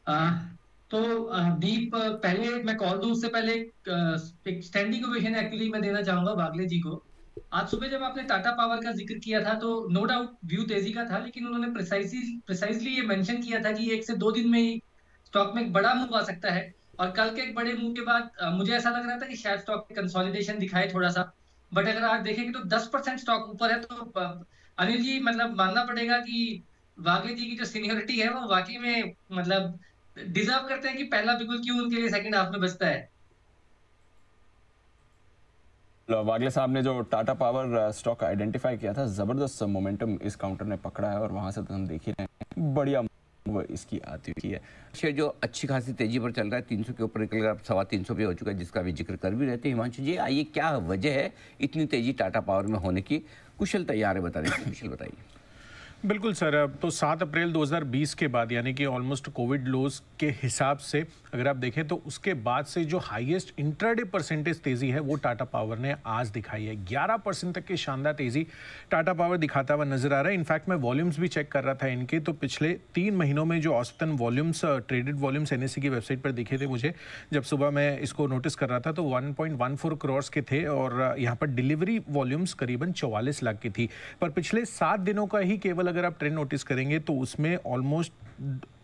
आ, तो दीप, पहले मैं कॉल दूं उससे पहले एक स्टैंडिंग ओवेशन एक्चुअली मैं देना चाहूंगा बागले जी को। आज सुबह जब आपने टाटा पावर का जिक्र किया था तो नो डाउट व्यू तेजी का था, लेकिन उन्होंने प्रिसाइजली ये मेंशन किया था कि 1 से 2 दिन में ही स्टॉक में एक बड़ा मूव आ सकता है। और कल के एक बड़े मूव के बाद मुझे ऐसा लग रहा था कि शायद स्टॉक कंसोलिडेशन दिखाए थोड़ा सा। बट अगर आप देखेंगे तो 10% स्टॉक ऊपर है, तो अनिल जी मतलब मानना पड़ेगा कि वाकई जी की जो सीनियोरिटी है वो वाकई में मतलब डिजर्व करते हैं कि पहला बिल्कुल क्यों उनके लिए सेकंड हाफ में बचता है। वागले साहब ने जो टाटा पावर स्टॉक आइडेंटिफाई किया था, जबरदस्त मोमेंटम इस काउंटर ने पकड़ा है और वहां से तो हम देख ही रहे हैं बढ़िया वो इसकी आती हुई है। शेयर जो अच्छी खासी तेजी पर चल रहा है, 300 के ऊपर निकल कर अब 350 पे हो चुका है, जिसका भी जिक्र कर भी रहते हैं। हिमांशु जी, आइए क्या वजह है इतनी तेजी टाटा पावर में होने की? कुशल तैयार है, बता रहे हैं, कुशल बताइए। बिल्कुल सर। अब तो 7 अप्रैल 2020 के बाद, यानी कि ऑलमोस्ट कोविड लोज के हिसाब से अगर आप देखें तो उसके बाद से जो हाईएस्ट इंट्राडे परसेंटेज तेजी है वो टाटा पावर ने आज दिखाई है। 11% तक की शानदार तेजी टाटा पावर दिखाता हुआ नजर आ रहा है। इनफैक्ट मैं वॉल्यूम्स भी चेक कर रहा था इनके, तो पिछले 3 महीनों में जो औसतन वॉल्यूम्स, ट्रेडेड वॉल्यूम्स एनएसई की वेबसाइट पर दिखे थे मुझे, जब सुबह मैं इसको नोटिस कर रहा था, तो 1.14 करोड़ के थे और यहाँ पर डिलीवरी वॉल्यूम्स करीबन 44 लाख की थी। पर पिछले 7 दिनों का ही केवल अगर आप ट्रेंड नोटिस करेंगे तो उसमें ऑलमोस्ट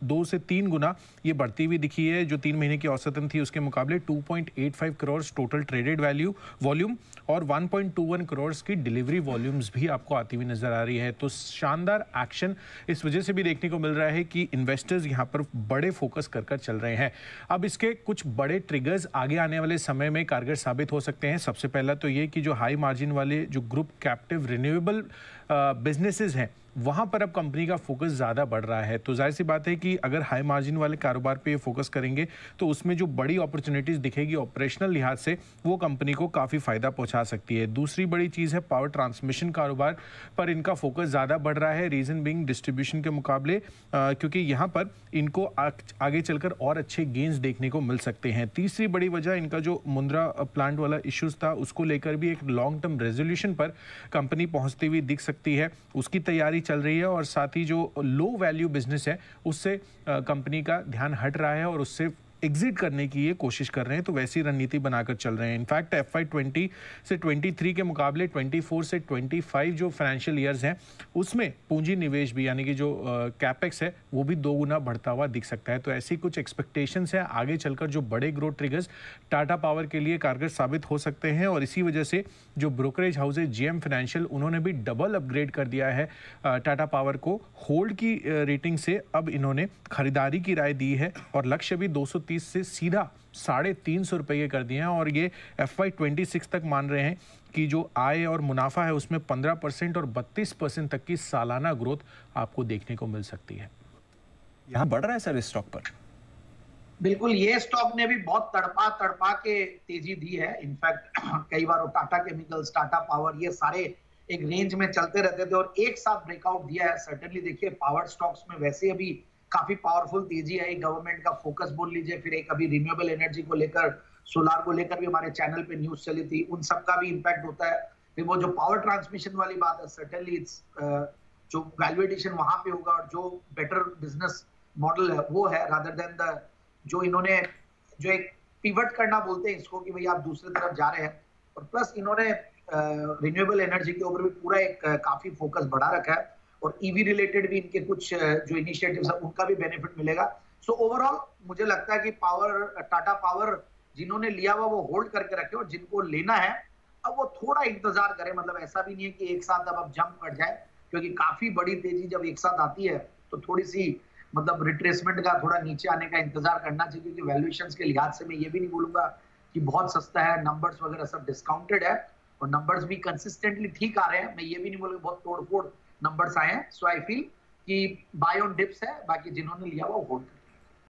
2 से 3 गुना ये बढ़ती हुई दिखी है। जो 3 महीने की औसतन थी उसके मुकाबले 2.85 crore total traded value volume और 1.21 करोड़ की डिलीवरी वॉल्यूम्स भी आपको आती हुई नजर आ रही है। तो शानदार एक्शन इस वजह से भी देखने को मिल रहा है कि इन्वेस्टर्स यहाँ पर बड़े फोकस कर चल रहे हैं। अब इसके कुछ बड़े ट्रिगर्स आगे आने वाले समय में कारगर साबित हो सकते हैं। सबसे पहला तो ये कि जो हाई मार्जिन वाले जो ग्रुप कैप्टिव रिन्यूएबल बिजनेसेस हैं वहां पर अब कंपनी का फोकस ज़्यादा बढ़ रहा है। तो जाहिर सी बात है कि अगर हाई मार्जिन वाले कारोबार पे फोकस करेंगे तो उसमें जो बड़ी अपॉर्चुनिटीज़ दिखेगी ऑपरेशनल लिहाज से, वो कंपनी को काफ़ी फ़ायदा पहुंचा सकती है। दूसरी बड़ी चीज़ है पावर ट्रांसमिशन कारोबार पर इनका फोकस ज़्यादा बढ़ रहा है, रीज़न बिंग डिस्ट्रीब्यूशन के मुकाबले, क्योंकि यहाँ पर इनको आगे चलकर और अच्छे गेंस देखने को मिल सकते हैं। तीसरी बड़ी वजह इनका जो मुंद्रा प्लांट वाला इश्यूज था उसको लेकर भी एक लॉन्ग टर्म रेजोल्यूशन पर कंपनी पहुंचती हुई दिख सकती है, उसकी तैयारी चल रही है। और साथ ही जो लो वैल्यू बिजनेस है उससे कंपनी का ध्यान हट रहा है और उससे एग्जिट करने की ये कोशिश कर रहे हैं। तो वैसी रणनीति बनाकर चल रहे हैं। इनफैक्ट FY20 से 23 के मुकाबले 24 से 25 जो फाइनेंशियल ईयर्स हैं उसमें पूंजी निवेश भी, यानी कि जो कैपेक्स है वो भी 2 गुना बढ़ता हुआ दिख सकता है। तो ऐसी कुछ एक्सपेक्टेशंस है आगे चलकर जो बड़े ग्रोथ ट्रिगर्स टाटा पावर के लिए कारगर साबित हो सकते हैं। और इसी वजह से जो ब्रोकरेज हाउस है GM फाइनेंशियल, उन्होंने भी डबल अपग्रेड कर दिया है टाटा पावर को। होल्ड की रेटिंग से अब इन्होंने खरीदारी की राय दी है और लक्ष्य भी 230 से सीधा 350 रुपये कर दिए हैं। और ये FY26 तक मान रहे हैं कि जो आय और मुनाफा है उसमें 15% और 32% तक की सालाना ग्रोथ आपको देखने को मिल सकती है। यहाँ बढ़ रहा है सर इस स्टॉक पर? बिल्कुल, ये स्टॉक ने भी बहुत तड़पा तड़पा के तेजी दी है। इनफैक्ट कई बार टाटा केमिकल्स, टाटा पावर, ये सारे एक रेंज में चलते रहते थे और एक साथ ब्रेकआउट दिया है। सर्टेनली देखिए पावर स्टॉक्स में वैसे अभी काफी पावरफुल तेजी है। गवर्नमेंट का फोकस बोल लीजिए, फिर एक अभी रिन्यूएबल एनर्जी को लेकर, सोलार को लेकर भी हमारे चैनल पे न्यूज चली थी, उन सब का भी इम्पैक्ट होता है। फिर वो जो पावर ट्रांसमिशन वाली बात है, सर्टेनली इट्स जो वैल्यूएशन वहां पे होगा और जो बेटर बिजनेस मॉडल है वो है, रादर देन द जो इन्होंने जो एक पिवट करना बोलते हैं इसको कि भाई आप दूसरी तरफ जा रहे हैं। और प्लस इन्होंने रिन्यूएबल एनर्जी के ऊपर भी पूरा एक काफी फोकस बढ़ा रखा है और ईवी रिलेटेड भी इनके कुछ जो इनिशिएटिव्स है उनका भी बेनिफिट मिलेगा। सो ओवरऑल मुझे लगता है कि टाटा पावर जिन्होंने लिया हुआ वो होल्ड करके रखे और जिनको लेना है अब वो थोड़ा इंतजार करें। मतलब ऐसा भी नहीं है कि एक साथ अब जंप कर जाए, क्योंकि काफी बड़ी तेजी जब एक साथ आती है तो थोड़ी सी मतलब रिट्रेसमेंट का, थोड़ा नीचे आने का इंतजार करना चाहिए। क्योंकि वैल्यूएशंस के लिहाज से मैं ये भी नहीं बोलूंगा कि बहुत सस्ता है, नंबर्स वगैरह सब डिस्काउंटेड है और नंबर्स भी कंसिस्टेंटली ठीक आ रहे हैं। मैं ये भी नहीं बोलूंगा बहुत तोड़फोड़ नंबर्स आए हैं। सो आई फील कि बाय ऑन डिप्स है, बाकी जिन्होंने लिया वो होल्ड